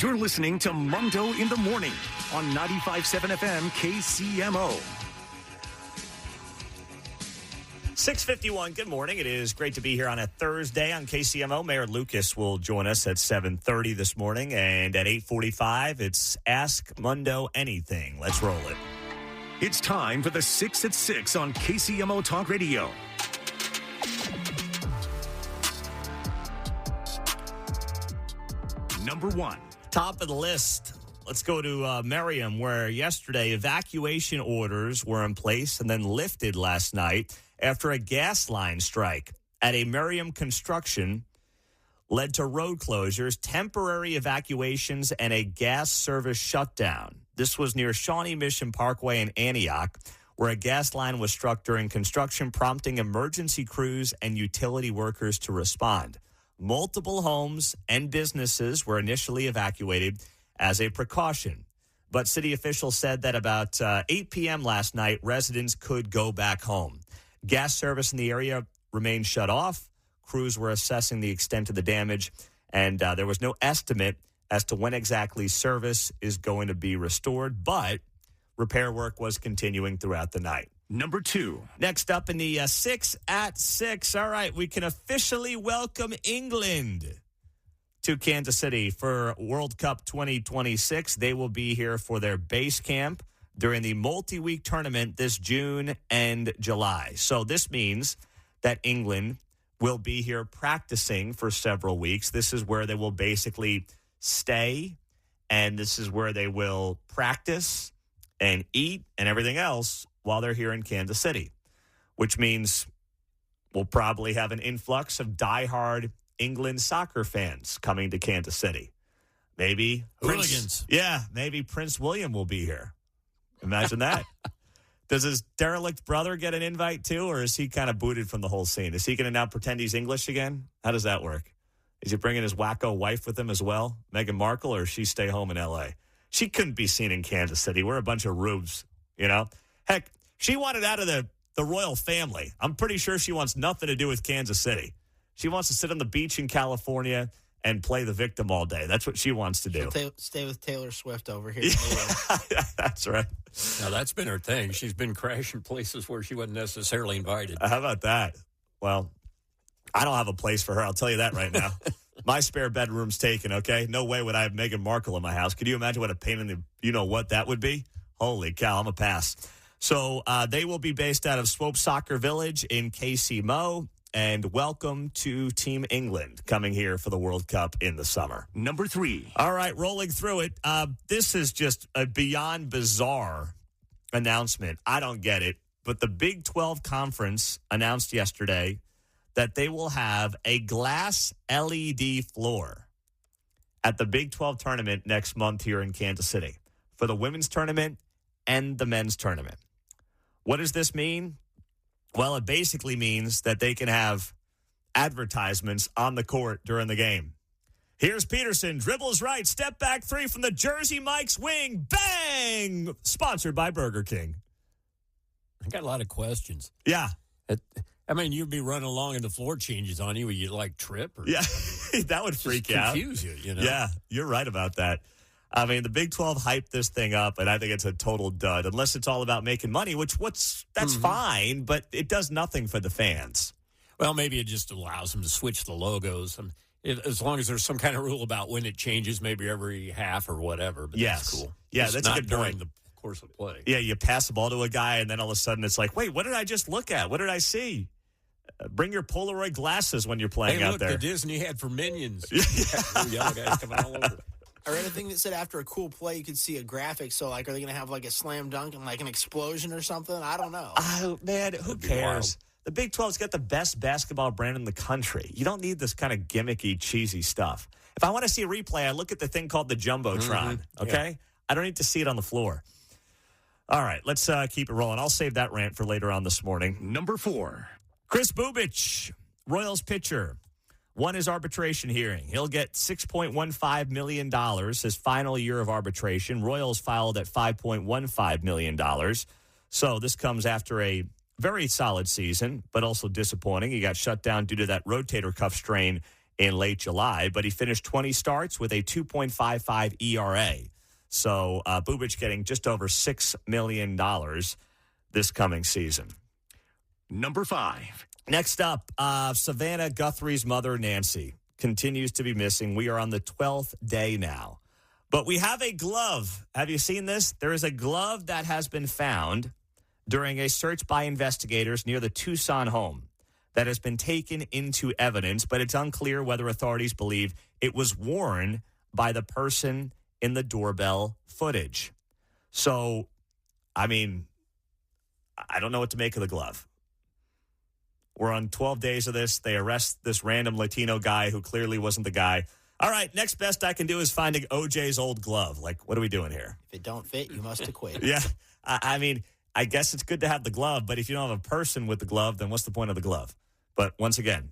You're listening to Mundo in the Morning on 95.7 FM KCMO. 6:51, good morning. It is great to be here on a Thursday on KCMO. Mayor Lucas will join us at 7:30 this morning, and at 8:45, it's Ask Mundo Anything. Let's roll it. It's time for the 6 at 6 on KCMO Talk Radio. Number 1. Top of the list. Let's go to Merriam, where yesterday evacuation orders were in place and then lifted last night after a gas line strike at a Merriam construction led to road closures, temporary evacuations, and a gas service shutdown. This was near Shawnee Mission Parkway in Antioch, where a gas line was struck during construction, prompting emergency crews and utility workers to respond. Multiple homes and businesses were initially evacuated as a precaution. But city officials said that about 8 p.m. last night, residents could go back home. Gas service in the area remained shut off. Crews were assessing the extent of the damage, and there was no estimate as to when exactly service is going to be restored, but repair work was continuing throughout the night. Number 2. Next up in the 6 at 6. All right, we can officially welcome England to Kansas City for World Cup 2026. They will be here for their base camp during the multi-week tournament this June and July. So this means that England will be here practicing for several weeks. This is where they will basically stay, and this is where they will practice and eat and everything else while they're here in Kansas City, which means we'll probably have an influx of diehard England soccer fans coming to Kansas City. Maybe hooligans. Maybe Prince William will be here. Imagine that. Does his derelict brother get an invite too, or is he kind of booted from the whole scene? Is he going to now pretend he's English again? How does that work? Is he bringing his wacko wife with him as well, Meghan Markle, or does she stay home in L.A.? She couldn't be seen in Kansas City. We're a bunch of rubes, you know? Heck, she wanted out of the royal family. I'm pretty sure she wants nothing to do with Kansas City. She wants to sit on the beach in California and play the victim all day. That's what she wants to do. She'll stay with Taylor Swift over here. Yeah, that's right. Now, that's been her thing. She's been crashing places where she wasn't necessarily invited. How about that? Well, I don't have a place for her. I'll tell you that right now. My spare bedroom's taken, okay? No way would I have Meghan Markle in my house. Could you imagine what a pain in the you-know-what that would be? Holy cow, I'm a pass. So they will be based out of Swope Soccer Village in KCMO. And welcome to Team England coming here for the World Cup in the summer. Number 3. All right, rolling through it. This is just a beyond bizarre announcement. I don't get it. But the Big 12 Conference announced yesterday that they will have a glass LED floor at the Big 12 tournament next month here in Kansas City for the women's tournament and the men's tournament. What does this mean? Well, it basically means that they can have advertisements on the court during the game. Here's Peterson, dribbles right, step back three from the Jersey Mike's wing, bang! Sponsored by Burger King. I got a lot of questions. Yeah. I mean, you'd be running along and the floor changes on you. Would you, like, trip? Or Yeah, that would freak you out. Confuse you, you know? Yeah, you're right about that. I mean, the Big 12 hyped this thing up, and I think it's a total dud, unless it's all about making money, that's fine, but it does nothing for the fans. Well, maybe it just allows them to switch the logos. As long as there's some kind of rule about when it changes, maybe every half or whatever. But Yes. That's cool. Yeah, It's that's a not good during point. the course of play. Yeah, you pass the ball to a guy, and then all of a sudden it's like, wait, what did I just look at? What did I see? Bring your Polaroid glasses when you're playing out there. The Disney had for Minions. Yellow guys coming all over. I read a thing that said after a cool play, you could see a graphic. So, like, are they going to have, like, a slam dunk and, like, an explosion or something? I don't know. Oh, man, who cares? The Big 12's got the best basketball brand in the country. You don't need this kind of gimmicky, cheesy stuff. If I want to see a replay, I look at the thing called the Jumbotron, okay? Yeah. I don't need to see it on the floor. All right, let's keep it rolling. I'll save that rant for later on this morning. Number 4. Chris Bubich, Royals pitcher, won his arbitration hearing. He'll get $6.15 million, his final year of arbitration. Royals filed at $5.15 million. So this comes after a very solid season, but also disappointing. He got shut down due to that rotator cuff strain in late July, but he finished 20 starts with a 2.55 ERA. So Bubic getting just over $6 million this coming season. Number 5. Next up, Savannah Guthrie's mother, Nancy, continues to be missing. We are on the 12th day now. But we have a glove. Have you seen this? There is a glove that has been found during a search by investigators near the Tucson home that has been taken into evidence, but it's unclear whether authorities believe it was worn by the person in the doorbell footage. So, I mean, I don't know what to make of the glove. We're on 12 days of this. They arrest this random Latino guy who clearly wasn't the guy. All right, next best I can do is finding OJ's old glove. Like, what are we doing here? If it don't fit, you must acquit. Yeah, I mean, I guess it's good to have the glove, but if you don't have a person with the glove, then what's the point of the glove? But once again,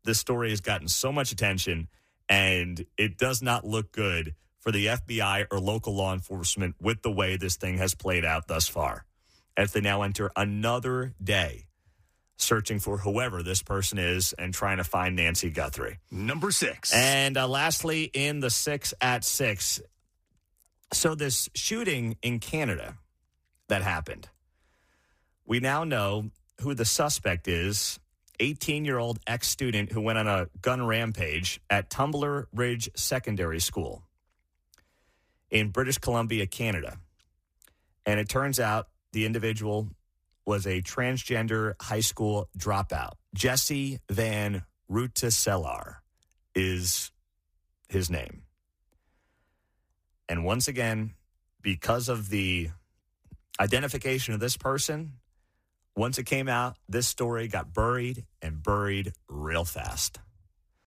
this story has gotten so much attention, and it does not look good for the FBI or local law enforcement with the way this thing has played out thus far, as they now enter another day searching for whoever this person is and trying to find Nancy Guthrie. Number 6. And lastly, in the 6 at 6, so this shooting in Canada that happened, we now know who the suspect is, 18-year-old ex-student who went on a gun rampage at Tumbler Ridge Secondary School in British Columbia, Canada. And it turns out the individual was a transgender high school dropout. Jesse Van Ruteselar is his name. And once again, because of the identification of this person, once it came out, this story got buried and buried real fast.